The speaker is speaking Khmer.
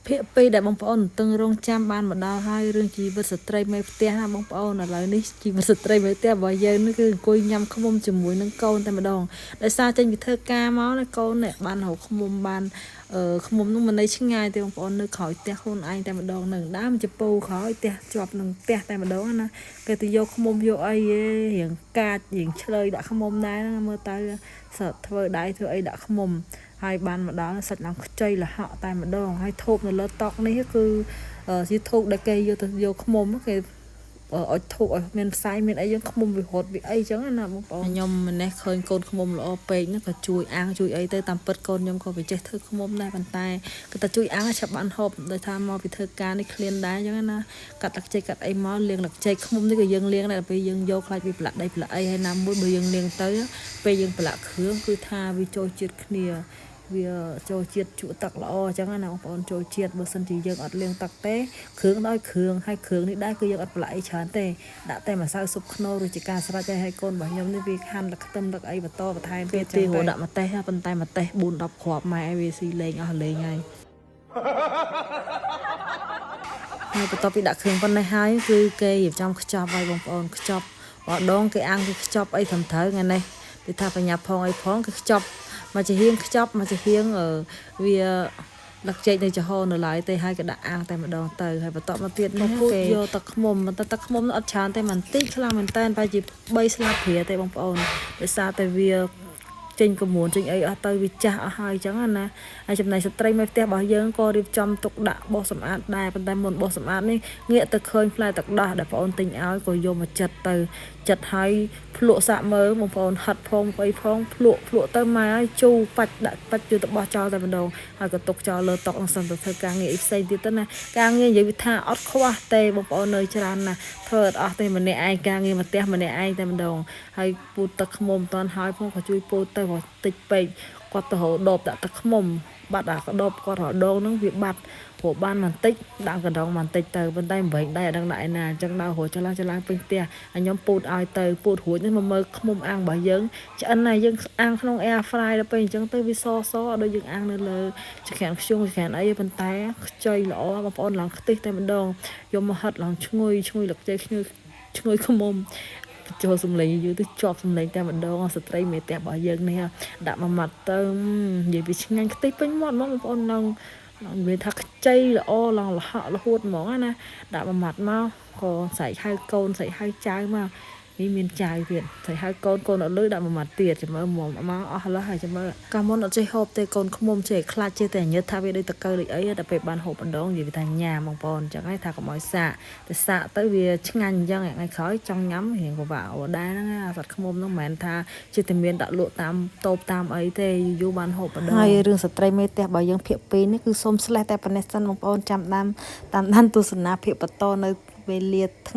ភាគពីដែលបងប្អូនតឹងរងចាំបានមកដល់ហើយរឿងជីវិតស្ត្រីមេផ្ទះណាបងប្អូនឥឡូវនេះជីវិតស្ត្រីមេផ្ទះរបស់យើងនេះគឺអង្គុយញ៉ាំខ្មុំជាមួយនឹងកូនតែម្ដងដោយសារចេញពីធ្វើការមកណាកូននេះបានរកខ្មុំបានខ្មុំនោះមិននៅឆ្ងាយទេបងប្អូននៅក្រោយផ្ទះខ្លួនឯងតែម្ដងនឹងដើមចំពោក្រោយផ្ទះជាប់នឹងផ្ទះតែម្ដងណាគេទៅយកខ្មុំយកអីរៀងកាចរៀងឆ្លើយដាក់ខ្មុំដែរណាមើលទៅសើធ្វើដៃធ្វើអីដាក់ខ្មុំហើយបានមកដល់សាច់ឡើងខ្ចីលហក់តែម្ដងហើយធូបនៅលើតុនេះគឺជាធូបដែលគេយកទៅយកខ្មុំគេអុជធូបឲ្យមានផ្សាយមានអីយើងខ្មុំវារត់វាអីចឹងណាបងប្អូនខ្ញុំម្នេះឃើញកូនខ្មុំល្អពេកណាក៏ជួយអាំងជួយអីទៅតាមពិតកូនខ្ញុំក៏វាចេះធ្វើខ្មុំដែរប៉ុន្តែក៏តែជួយអាំងឆាប់បានហូបដោយថាមកពីធ្វើការនេះឃ្លានដែរចឹងណាកាត់ទឹកចេកកាត់អីមកលាងទឹកចេកខ្មុំនេះក៏យើងលាងដែរពេលយើងយកខ្លាចវាប្រឡាក់ដីប្រឡាក់អីហើយណាមួយបើយើងលាងទៅពេលយើងប្រឡាក់គ្រឿងគឺថាវាចូលជាតិគ្នាវាចូលជាតិជក់ទឹកល្អអញ្ចឹងណាបងប្អូនចូលជាតិបើសិនជាយើងអត់លាងទឹកទេគ្រឿងដោយគ្រឿងហើយគ្រឿងនេះដែរគឺយើងអត់ប្រឡាក់អីច្រើនទេដាក់តែម្សៅស៊ុបខ្នុរឬជាការស្រេចហើយកូនរបស់ខ្ញុំនេះវាខានលខ្ទឹមលអីបន្តបន្ថែមទៀតទីរដាក់ម្ទេសប៉ុន្តែម្ទេស4-10គ្រាប់ម៉ែវាស៊ីលេងអស់លេងហើយបន្ទាប់ពីដាក់គ្រឿងប៉ុណ្ណេះហើយគឺគេរៀបចំខ្ចប់ឲ្យបងប្អូនខ្ចប់ដងគេអាំងគេខ្ចប់អីត្រឹមត្រូវថ្ងៃនេះគេថាបញ្ញាផងអីផងគេខ្ចប់មកជាហៀងខ្ចប់មកជាហៀងវាលឹកចេកនៅចំហនៅឡើយទេហើយក៏ដាក់អាំងតែម្ដងទៅហើយបន្តមកទៀតនេះគេយកទឹកខ្មុំតែទឹកខ្មុំអត់ច្រើនទេមិនតិចខ្លាំងមែនតើប្រហែលជា3ស្លាបព្រាទេបងប្អូនដោយសារតែវាចេញកមួនចេញអីអស់ទៅវាចាស់អស់ហើយអញ្ចឹងណាហើយចំណែកស្ត្រីមេផ្ទះរបស់យើងក៏រៀបចំទុកដាក់បោសសម្អាតដែរប៉ុន្តែមុនបោសសម្អាតនេះងាកទៅឃើញផ្លែទឹកដោះដែលបងអូនទិញឲ្យក៏យកមកចិត្តហើយភ្លក់សាក់មើលបងប្អូនហិតផងអីផងភ្លក់ទៅម៉ែឲ្យជូរបាច់ដាក់បាច់យកទៅបោះចោលតែម្ដងហើយក៏ទុកចោលលើតុនឹងសិនទៅធ្វើការងារអីផ្សេងទៀតទៅណាការងារនិយាយថាអត់ខ្វះទេបងប្អូននៅច្រើនណាស់ធ្វើអត់អស់ទេម្នាក់ឯងការងារផ្ទះម្នាក់ឯងតែម្ដងហើយពូតទឹកខ្មុំមិនតាន់ហើយផងក៏ជួយពូតទៅតិចពេកគាត់ទៅរកដបដាក់ទឹកខ្មុំបាត់អាកដបគាត់រកដងហ្នឹងវាបាត់ព្រោះបានបន្តិចដាក់កណ្ដងបន្តិចទៅប៉ុន្តែមិនវិញដែរអត់ដឹងដាក់ឯណាអញ្ចឹងដល់រួចចឡើងពេញផ្ទះហើយខ្ញុំពូតឲ្យទៅពូតរួចនេះមកមើលខ្មុំអាំងរបស់យើងឆ្អិនណាយើងអាំងក្នុង air fry ដល់ពេលអញ្ចឹងទៅវាសដូចយើងអាំងនៅលើចក្រានខ្ជុងចក្រានអីប៉ុន្តែខ្ចីល្អបងប្អូនឡើងខ្ទិះតែម្ដងយកមកហិតឡើងឈ្ងុយលឹកចេកឈ្ងុយខ្មុំចូលសំឡេងយូរទៅជាប់សំឡេងតែម្ដងស្ត្រីមេផ្ទះរបស់យើងនេះដាក់មួយម៉ាត់ទៅនិយាយវាឆ្ងាញ់ខ្ទិះពេញមាត់ហ្មងបងប្អូនឡើងនិយាយថាខ្ចីល្អឡើងលហក់រហួតហ្មងណាដាក់មួយម៉ាត់មកក៏ស្រែកហៅកូនស្រែកហៅចៅមកនេះមានចៅទៀតស្រែកហៅកូនអត់លុយដាក់មួយម៉ាត់ទៀតចាំមើលមកអស់លើហើយចាំមើលកាលមុនអត់ចេះហូបទេកូនខ្មុំចេះខ្លាចចេះតែញើសថាវាដូចតកៅដូចអីតែពេលបានហូបម្ដងនិយាយថាញ៉ាំបងប្អូនអញ្ចឹងហើយថាកុំឲ្យសាកតែសាកទៅវាឆ្ងាញ់អញ្ចឹងថ្ងៃក្រោយចង់ញ៉ាំរៀងពិបាកដែរហ្នឹងអាសត្វខ្មុំហ្នឹងមិនមែនថាជាតែមានដាក់លក់តាមតូបតាមអីទេយូរបានហូបម្ដងហើយរឿងស្ត្រីមេផ្ទះរបស់យើងភាគ2នេះគឺសូមស្លេះតែប៉ុណ្ណេះសិនបងប្អូនចាំតាមដានទស្សនាភាគបន្តនៅវេលាថ្ងៃ